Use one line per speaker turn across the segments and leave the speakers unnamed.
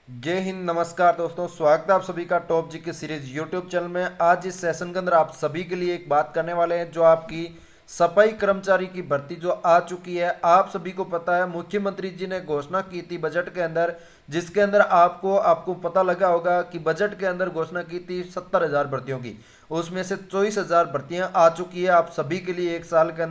जय हिंद। नमस्कार दोस्तों, स्वागत है आप सभी का टॉप जी की सीरीज यूट्यूब चैनल में। आज इस सेशन के अंदर आप सभी के लिए एक बात करने वाले हैं, जो आपकी सफाई कर्मचारी की भर्ती जो आ चुकी है। आप सभी को पता है, मुख्यमंत्री जी ने घोषणा की थी बजट के अंदर, जिसके अंदर आपको पता लगा होगा कि बजट के अंदर घोषणा की थी 70,000 भर्तियों की। उसमें से 24,000 भर्तियां आ चुकी है आप सभी के लिए। एक साल के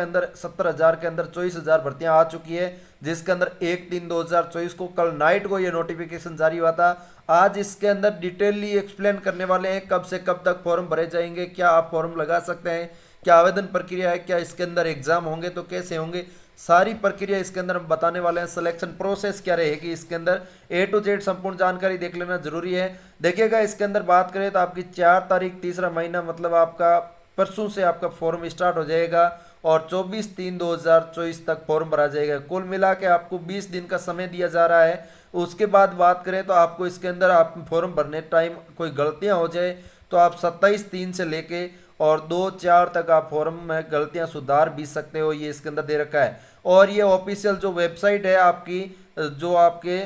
अंदर 70,000 के अंदर 24,000 भर्तियां आ चुकी है, जिसके अंदर 1/3/2024 को कल नाइट को ये नोटिफिकेशन जारी हुआ था। आज इसके अंदर डिटेलली एक्सप्लेन करने वाले हैं कब से कब तक फॉर्म भरे जाएंगे, क्या आप फॉर्म लगा सकते हैं, क्या आवेदन प्रक्रिया है, क्या इसके अंदर एग्जाम होंगे तो कैसे होंगे, सारी प्रक्रिया इसके अंदर हम बताने वाले हैं। सिलेक्शन प्रोसेस क्या रहेगी इसके अंदर, ए टू जेड संपूर्ण जानकारी देख लेना जरूरी है। देखिएगा, इसके अंदर बात करें तो आपकी 4 तारीख तीसरा महीना, मतलब आपका परसों से आपका फॉर्म स्टार्ट हो जाएगा और 24/3/2024 तक फॉर्म भरा जाएगा। कुल मिला के आपको 20 दिन का समय दिया जा रहा है। उसके बाद बात करें तो आपको इसके अंदर आप फॉर्म भरने टाइम कोई गलतियां हो जाए तो आप 27/3 से लेके और 2/4 तक आप फॉर्म में गलतियां सुधार भी सकते हो, ये इसके अंदर दे रखा है। और ये ऑफिशियल जो वेबसाइट है आपकी, जो आपके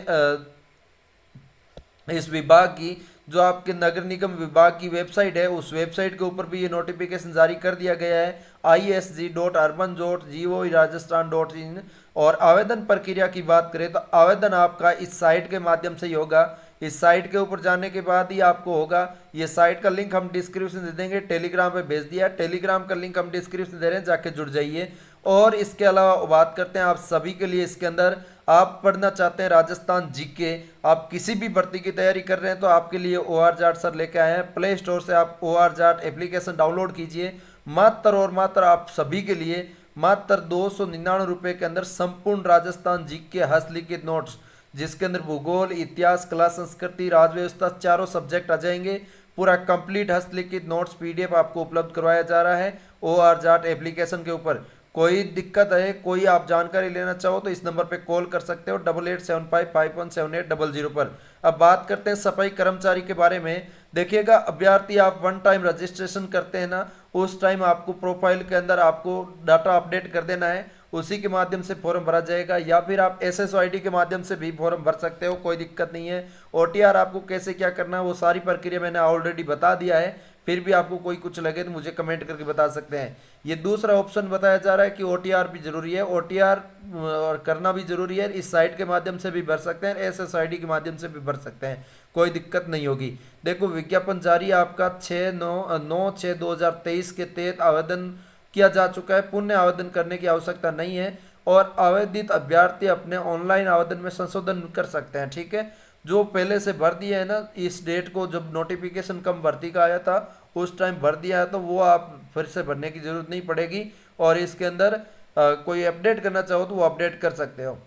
इस विभाग की, जो आपके नगर निगम विभाग की वेबसाइट है, उस वेबसाइट के ऊपर भी ये नोटिफिकेशन जारी कर दिया गया है, isg.urban.gov.rajasthan.in। और आवेदन प्रक्रिया की बात करें तो आवेदन आपका इस साइट के माध्यम से ही होगा। इस साइट के ऊपर जाने के बाद ही आपको होगा। ये साइट का लिंक हम डिस्क्रिप्शन दे देंगे, टेलीग्राम पे भेज दिया, टेलीग्राम का लिंक हम डिस्क्रिप्शन दे रहे हैं, जाके जुड़ जाइए। और इसके अलावा बात करते हैं आप सभी के लिए, इसके अंदर आप पढ़ना चाहते हैं राजस्थान जीके, आप किसी भी भर्ती की तैयारी कर रहे हैं तो आपके लिए OR जाट सर लेके आए हैं। प्ले स्टोर से आप OR जाट एप्लीकेशन डाउनलोड कीजिए। मात्र और मात्र आप सभी के लिए मात्र 299 रुपये के अंदर संपूर्ण राजस्थान जीके हस्तलिखित नोट्स, जिसके अंदर भूगोल, इतिहास, कला, संस्कृति, राज व्यवस्था चारों सब्जेक्ट आ जाएंगे। पूरा कंप्लीट हस्तलिखित नोट्स PDF आपको उपलब्ध करवाया जा रहा है OR जाट एप्लीकेशन के ऊपर। कोई दिक्कत है, कोई आप जानकारी लेना चाहो तो इस नंबर पे कॉल कर सकते हो 8875517800 पर। अब बात करते हैं सफाई कर्मचारी के बारे में। देखिएगा, अभ्यर्थी आप वन टाइम रजिस्ट्रेशन करते हैं ना, उस टाइम आपको प्रोफाइल के अंदर आपको डाटा अपडेट कर देना है, उसी के माध्यम से फॉर्म भरा जाएगा। या फिर आप SSID के माध्यम से भी फॉर्म भर सकते हो, कोई दिक्कत नहीं है। OTR आपको कैसे क्या करना है वो सारी प्रक्रिया मैंने ऑलरेडी बता दिया है, फिर भी आपको कोई कुछ लगे तो मुझे कमेंट करके बता सकते हैं। ये दूसरा ऑप्शन बताया जा रहा है कि OTR भी जरूरी है, OTR करना भी जरूरी है। इस साइट के माध्यम से भी भर सकते हैं, SSID के माध्यम से भी भर सकते हैं, कोई दिक्कत नहीं होगी। देखो, विज्ञापन जारी आपका 9/6/2023 के तहत आवेदन किया जा चुका है। पुनः आवेदन करने की आवश्यकता नहीं है और आवेदित अभ्यर्थी अपने ऑनलाइन आवेदन में संशोधन कर सकते हैं। ठीक है, जो पहले से भर दिया है ना, इस डेट को जब नोटिफिकेशन कम भर्ती का आया था उस टाइम भर दिया है, तो वो आप फिर से भरने की जरूरत नहीं पड़ेगी। और इसके अंदर कोई अपडेट करना चाहो तो वो अपडेट कर सकते हो।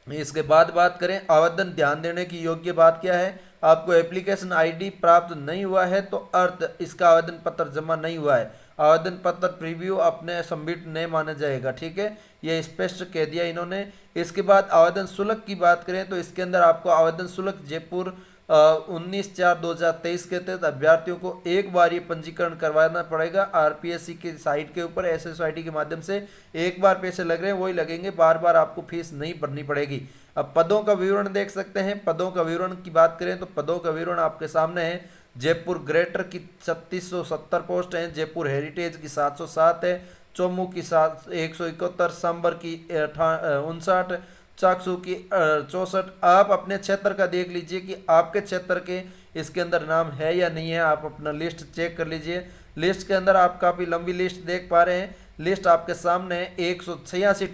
इसके बाद बात करें आवेदन ध्यान देने की योग्य बात क्या है, आपको एप्लीकेशन ID प्राप्त नहीं हुआ है तो अर्थ इसका आवेदन पत्र जमा नहीं हुआ है, आवेदन पत्र प्रीव्यू अपने सबमिट नहीं माना जाएगा। ठीक है, ये स्पष्ट कह दिया इन्होंने। इसके बाद आवेदन शुल्क की बात करें तो इसके अंदर आपको आवेदन शुल्क जयपुर 19/4/2023 के तहत अभ्यर्थियों को एक बार ये पंजीकरण करवाना पड़ेगा। RPSC की साइट के ऊपर SSID के माध्यम से एक बार पैसे लग रहे हैं वही लगेंगे, बार बार आपको फीस नहीं भरनी पड़ेगी। अब पदों का विवरण देख सकते हैं। पदों का विवरण की बात करें तो पदों का विवरण आपके सामने है। जयपुर ग्रेटर की 3670 पोस्ट हैं, जयपुर हेरिटेज की 707 है, चौमू की 171, सांबर की 59, चाकसू की 64। आप अपने क्षेत्र का देख लीजिए कि आपके क्षेत्र के इसके अंदर नाम है या नहीं है, आप अपना लिस्ट चेक कर लीजिए। लिस्ट के अंदर आप काफ़ी लंबी लिस्ट देख पा रहे हैं। लिस्ट आपके सामने 186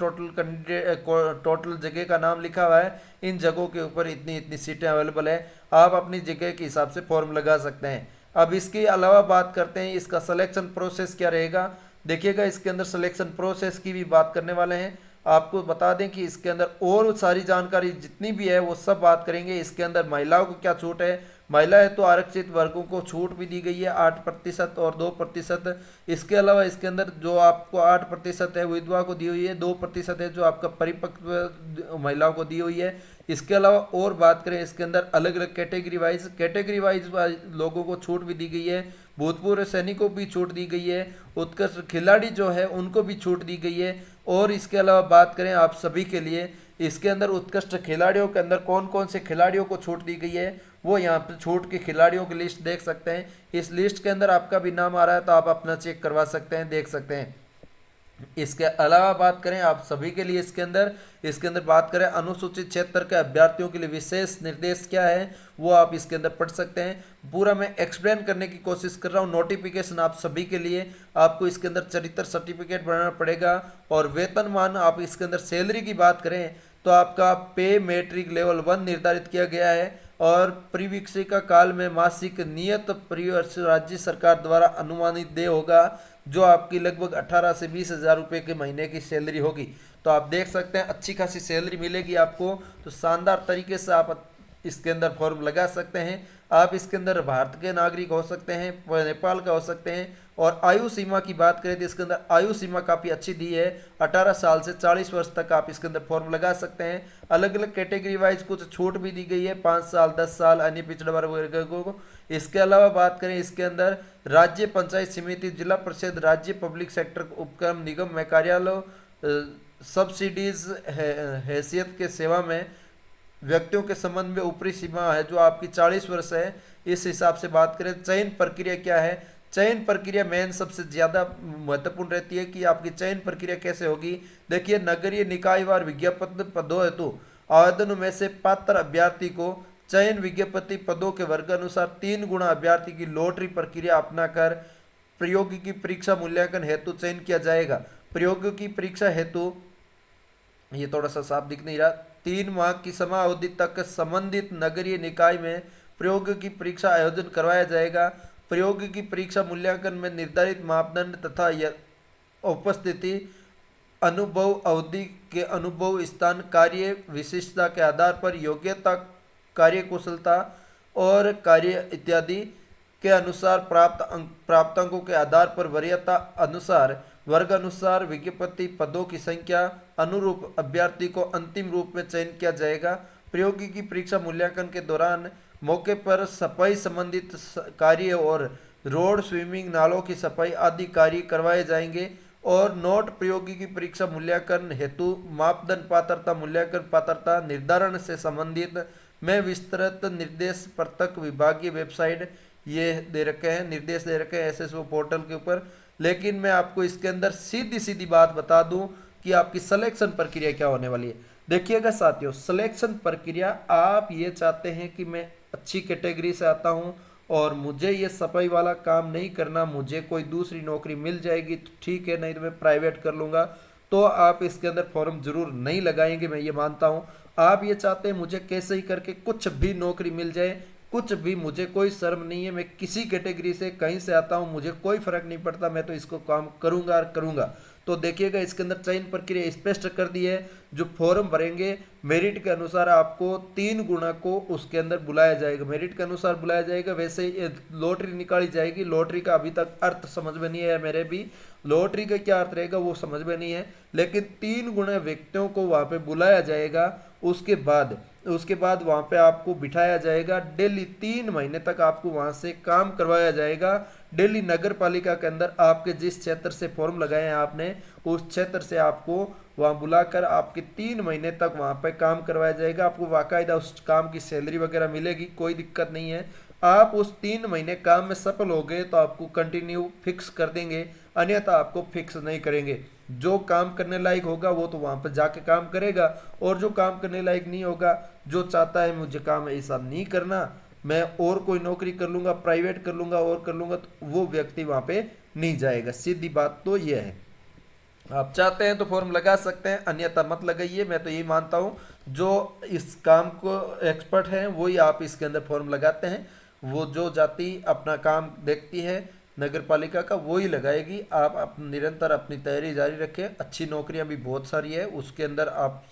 टोटल जगह का नाम लिखा हुआ है। इन जगहों के ऊपर इतनी इतनी सीटें अवेलेबल है, आप अपनी जगह के हिसाब से फॉर्म लगा सकते हैं। अब इसके अलावा बात करते हैं इसका सिलेक्शन प्रोसेस क्या रहेगा। देखिएगा, इसके अंदर सिलेक्शन प्रोसेस की भी बात करने वाले हैं। आपको बता दें कि इसके अंदर और सारी जानकारी जितनी भी है वो सब बात करेंगे। इसके अंदर महिलाओं को क्या छूट है, महिलाएं तो आरक्षित वर्गों को छूट भी दी गई है 8% और 2%। इसके अलावा इसके अंदर जो आपको 8% है विधवा को दी हुई है, 2% है जो आपका परिपक्व महिलाओं को दी हुई है। इसके अलावा और बात करें इसके अंदर अलग अलग कैटेगरी वाइज लोगों को छूट भी दी गई है। भूतपूर्व सैनिकों को भी छूट दी गई है, उत्कृष्ट खिलाड़ी जो है उनको भी छूट दी गई है। और इसके अलावा बात करें आप सभी के लिए इसके अंदर उत्कृष्ट खिलाड़ियों के अंदर कौन कौन से खिलाड़ियों को छूट दी गई है वो यहाँ पे छूट के खिलाड़ियों की लिस्ट देख सकते हैं। इस लिस्ट के अंदर आपका भी नाम आ रहा है तो आप अपना चेक करवा सकते हैं, देख सकते हैं। इसके अलावा बात करें आप सभी के लिए इसके अंदर बात करें अनुसूचित क्षेत्र के अभ्यर्थियों के लिए विशेष निर्देश क्या है वो आप इसके अंदर पढ़ सकते हैं। पूरा मैं एक्सप्लेन करने की कोशिश कर रहा हूँ। नोटिफिकेशन आप सभी के लिए, आपको इसके अंदर चरित्र सर्टिफिकेट बनाना पड़ेगा और वेतनमान आप इसके अंदर सैलरी की बात करें तो आपका पे मैट्रिक लेवल 1 निर्धारित किया गया है और परिवीक्षिका काल में मासिक नियत परिवर्ष राज्य सरकार द्वारा अनुमानित देय होगा जो आपकी लगभग 18 से 20 हज़ार रुपये के महीने की सैलरी होगी। तो आप देख सकते हैं अच्छी खासी सैलरी मिलेगी आपको। तो शानदार तरीके से आप इसके अंदर फॉर्म लगा सकते हैं। आप इसके अंदर भारत के नागरिक हो सकते हैं, नेपाल का हो सकते हैं। और आयु सीमा की बात करें तो इसके अंदर आयु सीमा काफ़ी अच्छी दी है, 18 साल से 40 वर्ष तक आप इसके अंदर फॉर्म लगा सकते हैं। अलग अलग कैटेगरी वाइज कुछ छूट भी दी गई है, 5 साल 10 साल अन्य पिछड़ा वर्ग को। इसके अलावा बात करें इसके अंदर राज्य पंचायत समिति, जिला परिषद, राज्य पब्लिक सेक्टर उपक्रम निगम में कार्यालय सब्सिडीज हैसियत के सेवा में व्यक्तियों के संबंध में ऊपरी सीमा है जो आपकी 40 वर्ष है। इस हिसाब से बात करें चयन प्रक्रिया क्या है, चयन प्रक्रिया मेन सबसे ज़्यादा महत्वपूर्ण रहती है कि आपकी चयन प्रक्रिया कैसे होगी। देखिए नगरीय निकायवार विज्ञापन पदों हेतु आवेदनों में से पात्र अभ्यर्थी को चयन विज्ञप्ति पदों के वर्ग अनुसार 3 गुना अभ्यर्थी की लॉटरी प्रक्रिया अपनाकर प्रयोगिकी परीक्षा मूल्यांकन हेतु चयन किया जाएगा। प्रयोगिकी परीक्षा हेतु ये थोड़ा सा साफ दिख नहीं रहा, 3 माह की समयावधि तक संबंधित नगरीय निकाय में प्रयोगिकी परीक्षा आयोजन करवाया जाएगा। प्रयोगिकी परीक्षा मूल्यांकन में निर्धारित मापदंड तथा उपस्थिति, अनुभव, अवधि के अनुभव, स्थान, कार्य विशिष्टता के आधार पर योग्यता, कार्य कुशलता और कार्य इत्यादि के अनुसार प्राप्त अंकों के आधार पर वरीयता अनुसार वर्ग अनुसार विज्ञप्ति पदों की संख्या अनुरूप अभ्यर्थी को अंतिम रूप में चयन किया जाएगा। प्रयोगिकी परीक्षा मूल्यांकन के दौरान मौके पर सफाई संबंधित कार्य और रोड, स्विमिंग, नालों की सफाई आदि कार्य करवाए जाएंगे। और नोट प्रयोगिकी परीक्षा मूल्यांकन हेतु मापदंड पात्रता मूल्यांकन पात्रता निर्धारण से संबंधित में विस्तृत निर्देश प्रत्येक विभागीय वेबसाइट ये दे रखे हैं, निर्देश दे रखे हैं एसएसओ पोर्टल के ऊपर। लेकिन मैं आपको इसके अंदर सीधी सीधी बात बता दूं कि आपकी सिलेक्शन प्रक्रिया क्या होने वाली है। देखिएगा साथियों, सिलेक्शन प्रक्रिया आप ये चाहते हैं कि मैं अच्छी कैटेगरी से आता हूं और मुझे ये सफाई वाला काम नहीं करना, मुझे कोई दूसरी नौकरी मिल जाएगी तो ठीक है, नहीं तो मैं प्राइवेट कर लूँगा, तो आप इसके अंदर फॉर्म जरूर नहीं लगाएंगे, मैं ये मानता हूँ। आप ये चाहते हैं मुझे कैसे ही करके कुछ भी नौकरी मिल जाए, कुछ भी, मुझे कोई शर्म नहीं है, मैं किसी कैटेगरी से कहीं से आता हूँ, मुझे कोई फर्क नहीं पड़ता, मैं तो इसको काम करूँगा और करूँगा। तो देखिएगा इसके अंदर चयन प्रक्रिया स्पष्ट कर दी है। जो फॉर्म भरेंगे मेरिट के अनुसार आपको 3 गुना को उसके अंदर बुलाया जाएगा, मेरिट के अनुसार बुलाया जाएगा। वैसे लॉटरी निकाली जाएगी, लॉटरी का अभी तक अर्थ समझ में नहीं है, मेरे भी लॉटरी का क्या अर्थ रहेगा वो समझ में नहीं है, लेकिन 3 गुना व्यक्तियों को वहाँ पे बुलाया जाएगा। उसके बाद वहाँ पे आपको बिठाया जाएगा, डेली 3 महीने तक आपको वहाँ से काम करवाया जाएगा। डेली नगर पालिका के अंदर आपके जिस क्षेत्र से फॉर्म लगाए हैं आपने, उस क्षेत्र से आपको वहाँ बुलाकर आपके 3 महीने तक वहाँ पे काम करवाया जाएगा। आपको बाकायदा उस काम की सैलरी वगैरह मिलेगी, कोई दिक्कत नहीं है। आप उस 3 महीने काम में सफल हो गए तो आपको कंटिन्यू फिक्स कर देंगे, अन्यथा आपको फिक्स नहीं करेंगे। जो काम करने लायक होगा वो तो वहाँ पर जाके काम करेगा, और जो काम करने लायक नहीं होगा, जो चाहता है मुझे काम ऐसा नहीं करना, मैं और कोई नौकरी कर लूँगा, प्राइवेट कर लूँगा और कर लूँगा, तो वो व्यक्ति वहाँ पे नहीं जाएगा। सीधी बात तो ये है। आप चाहते हैं तो फॉर्म लगा सकते हैं, अन्यथा मत लगाइए। मैं तो यही मानता हूँ जो इस काम को एक्सपर्ट हैं वही आप इसके अंदर फॉर्म लगाते हैं। वो जो जाति अपना काम देखती है नगर पालिका का वही लगाएगी। आप निरंतर अपनी तैयारी जारी रखें, अच्छी नौकरियां भी बहुत सारी है, उसके अंदर आप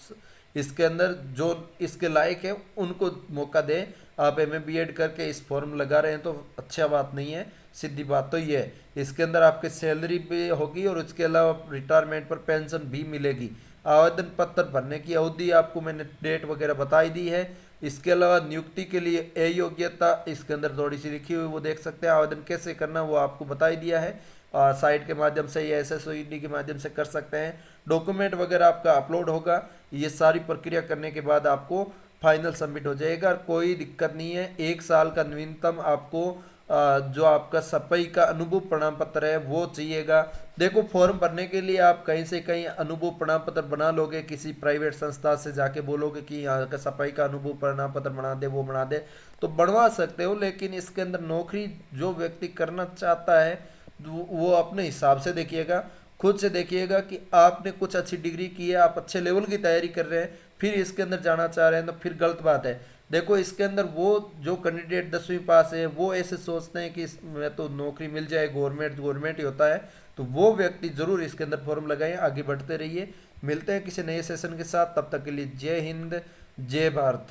इसके अंदर जो इसके लायक है उनको मौका दें। आप एमए बीएड करके इस फॉर्म लगा रहे हैं तो अच्छा बात नहीं है, सीधी बात तो ये है। इसके अंदर आपके सैलरी भी होगी और इसके अलावा रिटायरमेंट पर पेंशन भी मिलेगी। आवेदन पत्र भरने की अवधि आपको मैंने डेट वगैरह बताई दी है। इसके अलावा नियुक्ति के लिए अयोग्यता इसके अंदर थोड़ी सी लिखी हुई, वो देख सकते हैं। आवेदन कैसे करना वो आपको बताई दिया है। साइट के माध्यम से या SSOED के माध्यम से कर सकते हैं। डॉक्यूमेंट वगैरह आपका अपलोड होगा, ये सारी प्रक्रिया करने के बाद आपको फाइनल सबमिट हो जाएगा। कोई दिक्कत नहीं है। 1 साल का नवीनतम आपको जो आपका सफाई का अनुभव प्रमाण पत्र है वो चाहिएगा। देखो, फॉर्म भरने के लिए आप कहीं से कहीं अनुभव प्रमाण पत्र बना लोगे, किसी प्राइवेट संस्था से जाके बोलोगे कि यहाँ का सफाई का अनुभव प्रमाण पत्र बना दे, वो बना दे, तो बनवा सकते हो। लेकिन इसके अंदर नौकरी जो व्यक्ति करना चाहता है वो अपने हिसाब से देखिएगा, खुद से देखिएगा कि आपने कुछ अच्छी डिग्री की है, आप अच्छे लेवल की तैयारी कर रहे हैं, फिर इसके अंदर जाना चाह रहे हैं तो फिर गलत बात है। देखो, इसके अंदर वो जो कैंडिडेट 10वीं पास है वो ऐसे सोचते हैं कि इसमें तो नौकरी मिल जाए, गवर्नमेंट गवर्नमेंट ही होता है, तो वो व्यक्ति जरूर इसके अंदर फॉर्म लगाएं। आगे बढ़ते रहिए, मिलते हैं किसी नए सेशन के साथ, तब तक के लिए जय हिंद, जय भारत।